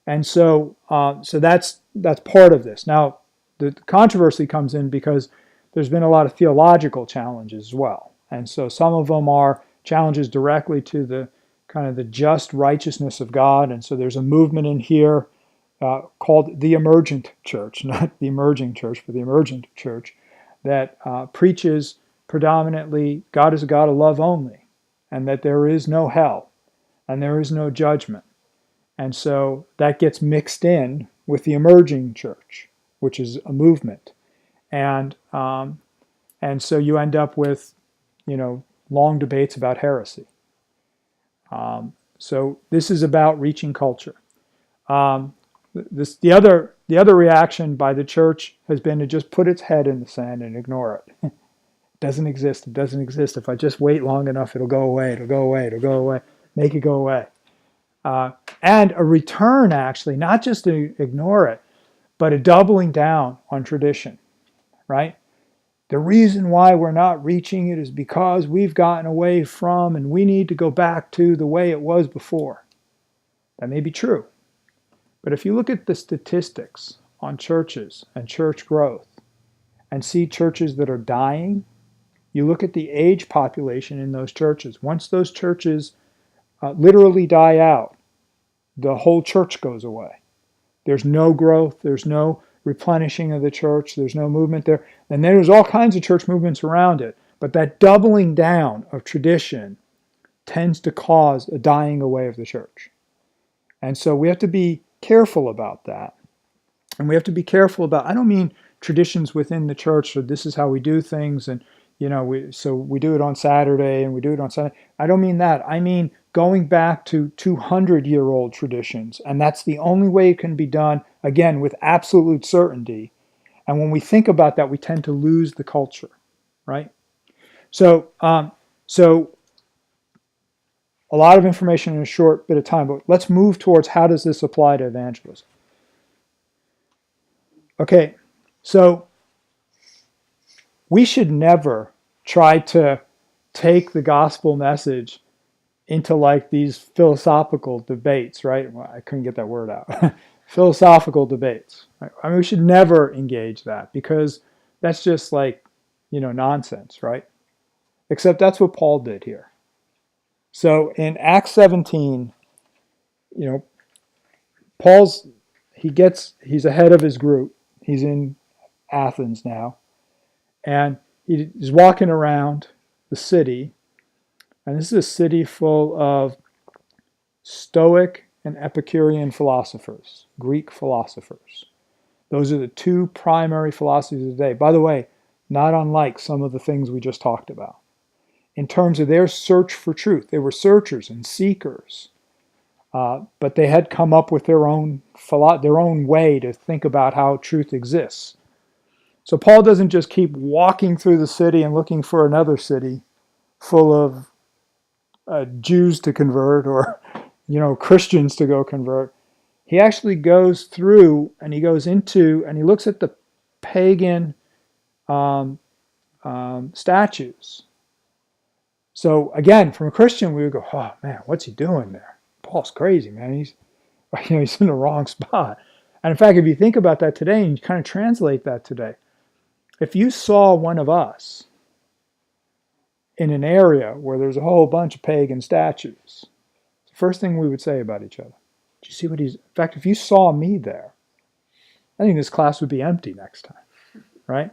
And so that's part of this. Now, the controversy comes in because there's been a lot of theological challenges as well. And so some of them are challenges directly to the kind of the just righteousness of God. And so there's a movement in here called the Emergent Church, not the Emerging Church, but the Emergent Church, that preaches predominantly God is a God of love only, and that there is no hell, and there is no judgment. And so that gets mixed in with the emerging church, which is a movement. And so you end up with, long debates about heresy. So this is about reaching culture. The other reaction by the church has been to just put its head in the sand and ignore it. It doesn't exist. It doesn't exist. If I just wait long enough, it'll go away. It'll go away. It'll go away. Make it go away. And a return, actually, not just to ignore it, but a doubling down on tradition, right? The reason why we're not reaching it is because we've gotten away from, and we need to go back to the way it was before. That may be true. But if you look at the statistics on churches and church growth and see churches that are dying, you look at the age population in those churches. Once those churches literally die out, the whole church goes away. There's no growth. There's no replenishing of the church. There's no movement there. And there's all kinds of church movements around it. But that doubling down of tradition tends to cause a dying away of the church. And so we have to be careful about that. And we have to be careful about, I don't mean traditions within the church, or this is how we do things, and so we do it on Saturday and we do it on Sunday. I don't mean that. I mean going back to 200-year-old traditions, and that's the only way it can be done, again, with absolute certainty. And when we think about that, we tend to lose the culture, right? So a lot of information in a short bit of time, but let's move towards how does this apply to evangelism. Okay, so we should never try to take the gospel message into like these philosophical debates, right? Well, I couldn't get that word out. Philosophical debates. Right? I mean, we should never engage that because that's just like, nonsense, right? Except that's what Paul did here. So in Acts 17, he's ahead of his group. He's in Athens now. And he's walking around the city. And this is a city full of Stoic and Epicurean philosophers, Greek philosophers. Those are the two primary philosophies of the day. By the way, not unlike some of the things we just talked about. In terms of their search for truth, they were searchers and seekers. But they had come up with their own way to think about how truth exists. So Paul doesn't just keep walking through the city and looking for another city full of Jews to convert or Christians to go convert. He actually goes through and he goes into and he looks at the pagan statues. So again, from a Christian, we would go, "Oh man, what's he doing there? Paul's crazy, man. He's in the wrong spot." And in fact, if you think about that today and you kind of translate that today, if you saw one of us in an area where there's a whole bunch of pagan statues, the first thing we would say about each other, "Do you see what he's..." In fact, if you saw me there, I think this class would be empty next time, right?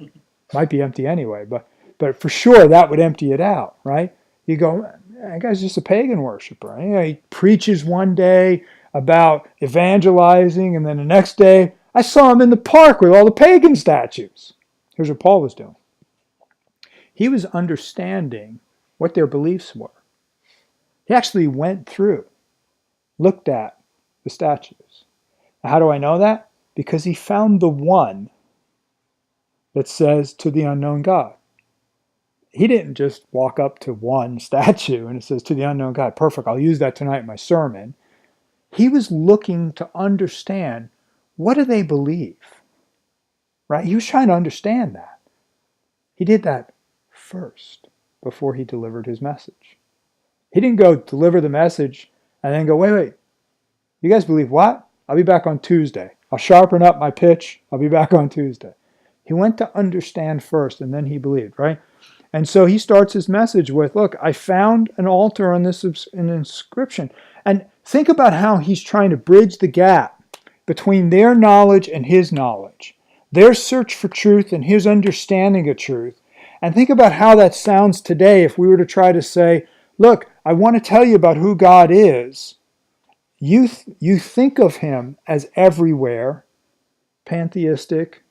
Might be empty anyway, but for sure that would empty it out, right? You go, "That guy's just a pagan worshiper." He preaches one day about evangelizing, and then the next day, I saw him in the park with all the pagan statues. Here's what Paul was doing. He was understanding what their beliefs were. He actually went through, looked at the statues. Now, how do I know that? Because he found the one that says "to the unknown God." He didn't just walk up to one statue and it says "to the unknown God." Perfect, I'll use that tonight in my sermon. He was looking to understand, what do they believe? Right? He was trying to understand that. He did that first before he delivered his message. He didn't go deliver the message and then go, wait, you guys believe what? I'll be back on Tuesday. I'll sharpen up my pitch. I'll be back on Tuesday. He went to understand first and then he believed, right? And so he starts his message with, look, I found an altar on this inscription. And think about how he's trying to bridge the gap between their knowledge and his knowledge, their search for truth and his understanding of truth. And think about how that sounds today if we were to try to say, look, I want to tell you about who God is. You think of him as everywhere, pantheistic,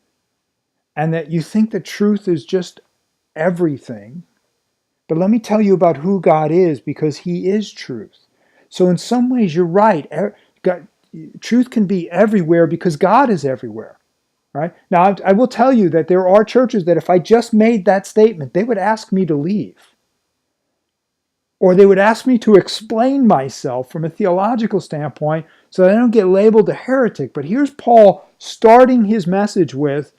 and that you think that truth is just everything. But let me tell you about who God is, because he is truth. So in some ways, you're right. truth can be everywhere because God is everywhere. Right? Now, I will tell you that there are churches that if I just made that statement, they would ask me to leave. Or they would ask me to explain myself from a theological standpoint so that I don't get labeled a heretic. But here's Paul starting his message with,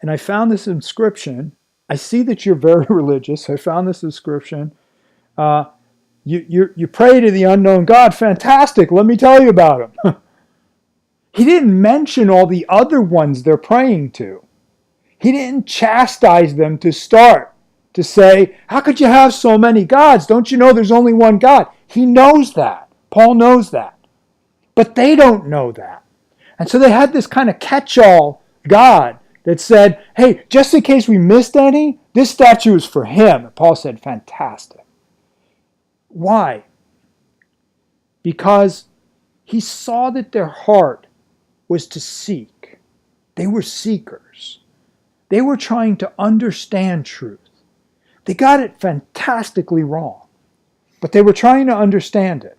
and I found this inscription. I see that you're very religious. I found this inscription. You pray to the unknown God. Fantastic. Let me tell you about him. He didn't mention all the other ones they're praying to. He didn't chastise them to start, to say, how could you have so many gods? Don't you know there's only one God? He knows that. Paul knows that. But they don't know that. And so they had this kind of catch-all God that said, hey, just in case we missed any, this statue is for him. And Paul said, fantastic. Why? Because he saw that their heart was to seek. They were seekers. They were trying to understand truth. They got it fantastically wrong, but they were trying to understand it.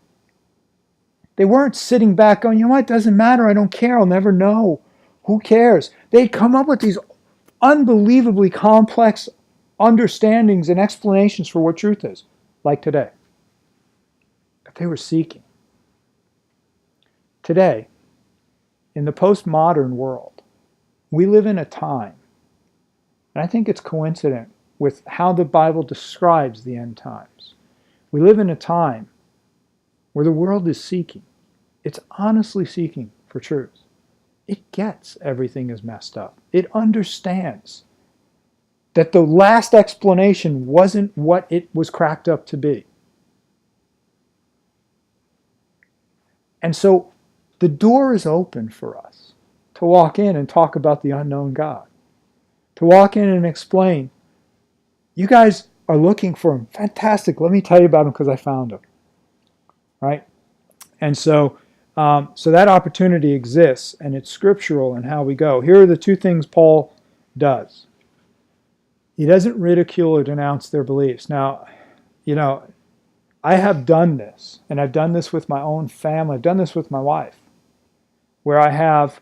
They weren't sitting back going, you know what, it doesn't matter, I don't care, I'll never know. Who cares? They'd come up with these unbelievably complex understandings and explanations for what truth is, like today. But they were seeking. Today, in the postmodern world, we live in a time, and I think it's coincident with how the Bible describes the end times. We live in a time where the world is seeking. It's honestly seeking for truth. It gets everything is messed up. It understands that the last explanation wasn't what it was cracked up to be. And so the door is open for us to walk in and talk about the unknown God. To walk in and explain, you guys are looking for him. Fantastic. Let me tell you about him because I found him. Right? And so that opportunity exists, and it's scriptural in how we go. Here are the two things Paul does. He doesn't ridicule or denounce their beliefs. Now, I have done this, and I've done this with my own family. I've done this with my wife, where I have,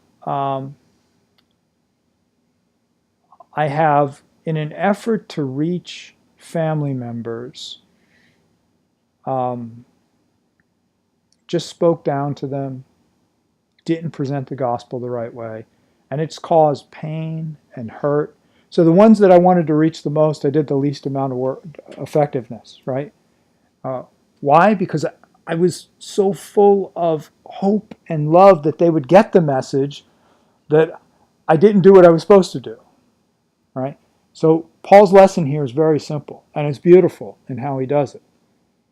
in an effort to reach family members, just spoke down to them, didn't present the gospel the right way, and it's caused pain and hurt. So the ones that I wanted to reach the most, I did the least amount of work, effectiveness, right? Why? Because I was so full of hope and love that they would get the message that I didn't do what I was supposed to do, right? So Paul's lesson here is very simple, and it's beautiful in how he does it.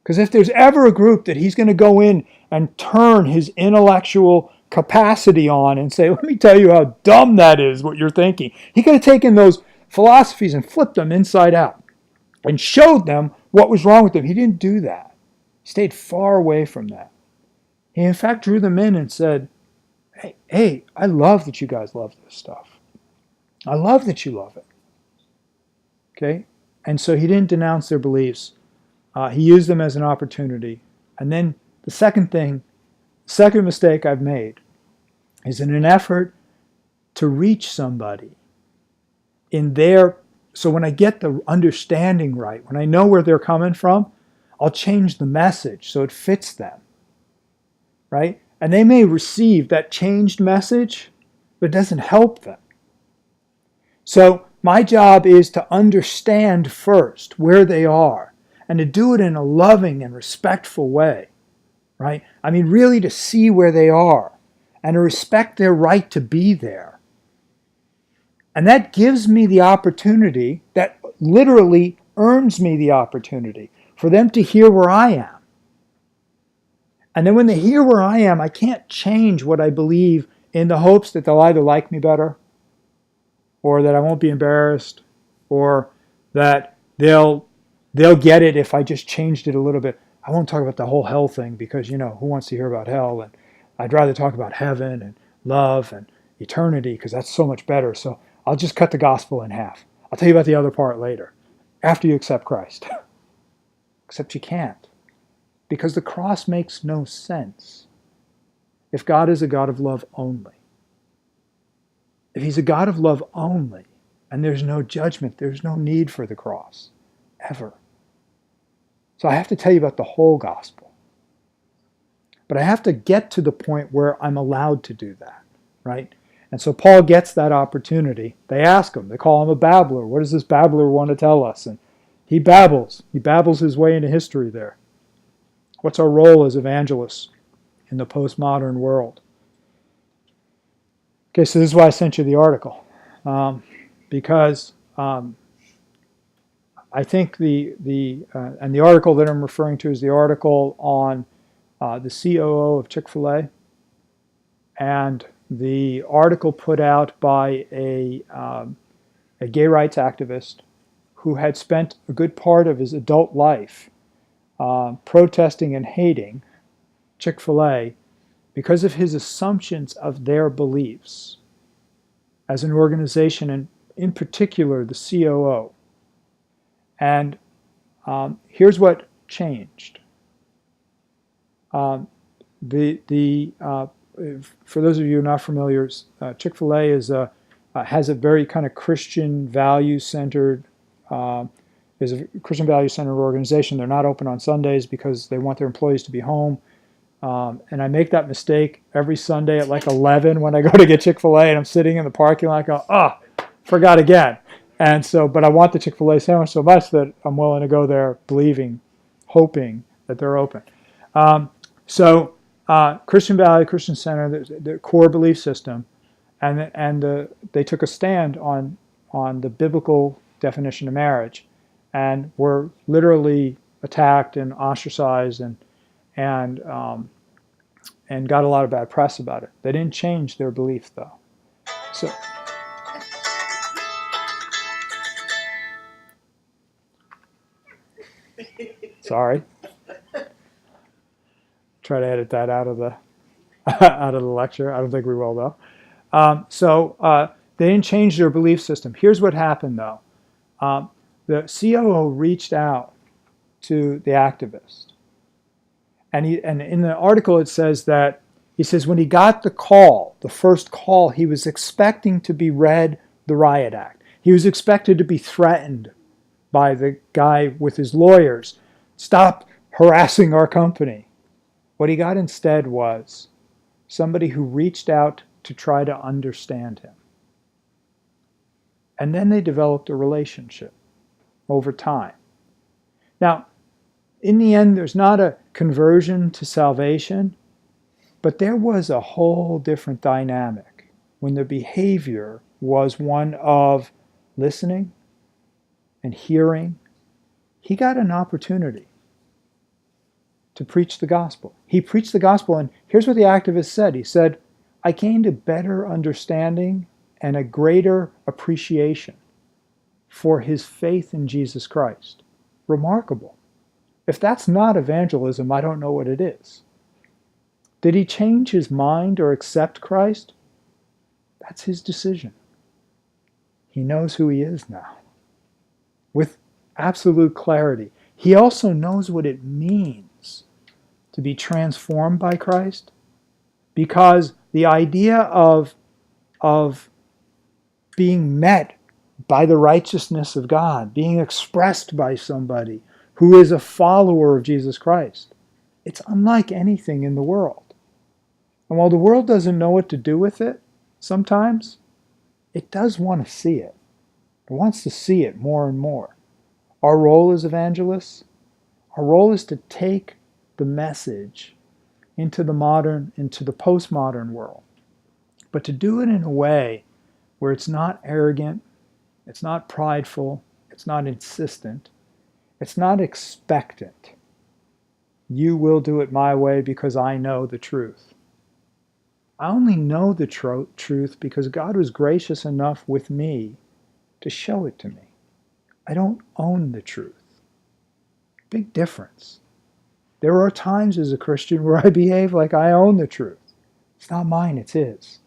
Because if there's ever a group that he's going to go in and turn his intellectual capacity on and say, let me tell you how dumb that is, what you're thinking. He could have taken those philosophies and flipped them inside out and showed them what was wrong with them. He didn't do that. He stayed far away from that. He in fact drew them in and said, hey, I love that you guys love this stuff. I love that you love it. Okay? And so he didn't denounce their beliefs. He used them as an opportunity. And then the second mistake I've made is in an effort to reach somebody so when I get the understanding right, when I know where they're coming from, I'll change the message so it fits them, right? And they may receive that changed message, but it doesn't help them. So my job is to understand first where they are, and to do it in a loving and respectful way, right? I mean, really to see where they are and to respect their right to be there. And that gives me the opportunity, that literally earns me the opportunity for them to hear where I am. And then when they hear where I am, I can't change what I believe in the hopes that they'll either like me better, or that I won't be embarrassed, or that they'll get it if I just changed it a little bit. I won't talk about the whole hell thing because, who wants to hear about hell? And I'd rather talk about heaven and love and eternity because that's so much better. So I'll just cut the gospel in half. I'll tell you about the other part later, after you accept Christ. Except you can't, because the cross makes no sense. if God is a God of love only. If he's a God of love only, and there's no judgment, there's no need for the cross, ever. So I have to tell you about the whole gospel. But I have to get to the point where I'm allowed to do that, right? And so Paul gets that opportunity. They ask him, they call him a babbler. What does this babbler want to tell us? And he babbles. He babbles his way into history there. What's our role as evangelists in the postmodern world? Okay, so this is why I sent you the article. Because I think and the article that I'm referring to is the article on the COO of Chick-fil-A, and the article put out by a gay rights activist who had spent a good part of his adult life protesting and hating Chick-fil-A because of his assumptions of their beliefs as an organization, and in particular the COO. And here's what changed. For those of you who are not familiar, Chick-fil-A has a very kind of Christian value-centered is a Christian value-centered organization. They're not open on Sundays because they want their employees to be home. And I make that mistake every Sunday at like 11 when I go to get Chick-fil-A, and I'm sitting in the parking lot going, forgot again. And so, but I want the Chick-fil-A sandwich so much that I'm willing to go there believing, hoping that they're open. Christian value, Christian center, the core belief system, and they took a stand on the biblical definition of marriage, and were literally attacked and ostracized and got a lot of bad press about it. They didn't change their belief, though. So, sorry. Try to edit that out of the lecture. I don't think we will, though. They didn't change their belief system. Here's what happened, though. The COO reached out to the activist. And in the article it says that, he says when he got the first call, he was expecting to be read the Riot Act. He was expected to be threatened by the guy with his lawyers. Stop harassing our company. What he got instead was somebody who reached out to try to understand him. And then they developed a relationship over time. Now, in the end, there's not a conversion to salvation, but there was a whole different dynamic when the behavior was one of listening and hearing. He got an opportunity to preach the gospel. He preached the gospel, and here's what the activist said. He said, I gained a better understanding and a greater appreciation for his faith in Jesus Christ. Remarkable. If that's not evangelism, I don't know what it is. Did he change his mind or accept Christ? That's his decision. He knows who he is now with absolute clarity. He also knows what it means to be transformed by Christ, because the idea of being met by the righteousness of God, being expressed by somebody who is a follower of Jesus Christ, it's unlike anything in the world. And while the world doesn't know what to do with it, sometimes it does want to see it. It wants to see it more and more. Our role as evangelists, our role is to take the message into the postmodern world, but to do it in a way where it's not arrogant, it's not prideful, it's not insistent, it's not expectant. You will do it my way because I know the truth. I only know the truth because God was gracious enough with me to show it to me. I don't own the truth. Big difference. There are times as a Christian where I behave like I own the truth. It's not mine, it's his.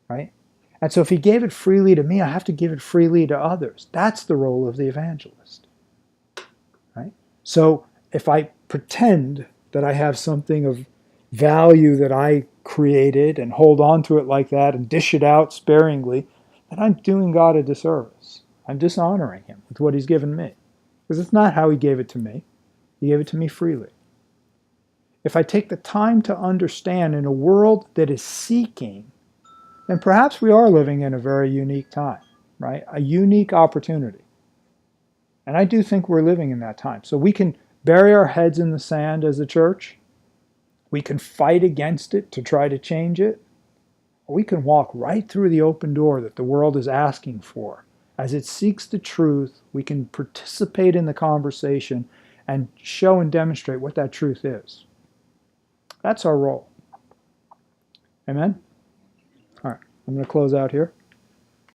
Right? And so if he gave it freely to me, I have to give it freely to others. That's the role of the evangelist. Right? So if I pretend that I have something of value that I created and hold on to it like that and dish it out sparingly, then I'm doing God a disservice. I'm dishonoring him with what he's given me. Because it's not how he gave it to me. He gave it to me freely. If I take the time to understand in a world that is seeking, then perhaps we are living in a very unique time, right? A unique opportunity. And I do think we're living in that time. So we can bury our heads in the sand as a church. We can fight against it to try to change it. Or we can walk right through the open door that the world is asking for. As it seeks the truth, we can participate in the conversation and show and demonstrate what that truth is. That's our role. Amen? All right, I'm going to close out here.